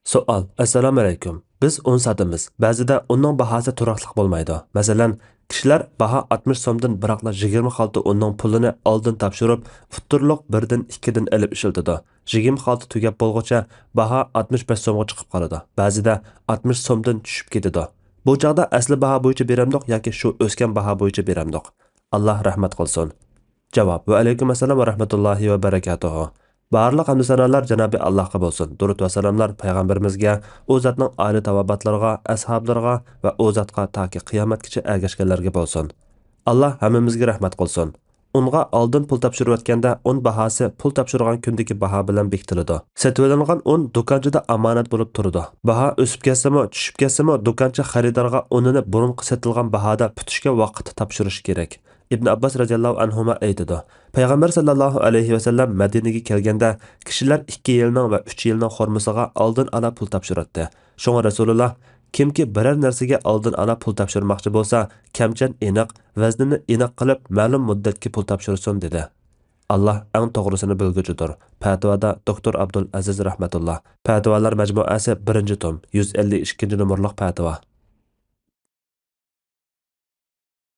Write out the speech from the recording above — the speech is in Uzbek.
Savol. Assalomu alaykum. Biz 10 sotamiz. Ba'zida uning bahosi turaqliq bo'lmaydi. Masalan, kishilar baho 60 so'mdan biroqla 20 xalta uning pulini oldin topshirib, futurliq 1 dan 2 dan olib ishlatadi. 20 xalta tugab bo'lguncha baho 65 so'mga chiqib qoladi. Ba'zida 60 so'mdan tushib ketadi. Bu chaqda asli baho bo'yicha beramdiq yoki shu o'sgan baho bo'yicha beramdiq? Alloh rahmat qilsin. Javob. Va alaykum assalom va rahmatullohi va barakatuh. Barliq hamd sanolar Janobi Allohga bo'lsin. Durud va salomlar payg'ambarimizga, u zotning oila tavobatlariga, ashablariga va u zotga toki qiyomatgacha ergashganlarga bo'lsin. Alloh hammamizga rahmat qilsin. Unga oldin pul topshirayotganda un bahosi pul topshirgan kundagi baho bilan bekitiladi. Sotib un do'konchida omonat bo'lib turadi. Baho o'sib ketsami, tushib ketsami, do'konchi xaridorga unini burunqi sotilgan bahoda putishga vaqt topshirish kerak. İbn Abbas radhiyallohu anhuma aytadi. Payg'ambar sallallohu alayhi va sallam Madinaga kelganda kishilar 2 yilning va 3 yilning xormasiga oldin ala pul topshiradi. Shunga Rasululloh kimki biror narsaga oldin ala pul topshirmoqchi bo'lsa, kamchan aniq, vaznini aniq qilib, ma'lum muddatga pul topshirsin dedi. Allah eng to'g'risini bilguchidir. Fatvoda Doktor Abdul Aziz rahmatulloh. Fatvolar majmuasi 1-tom, 152 numurliq fatvo.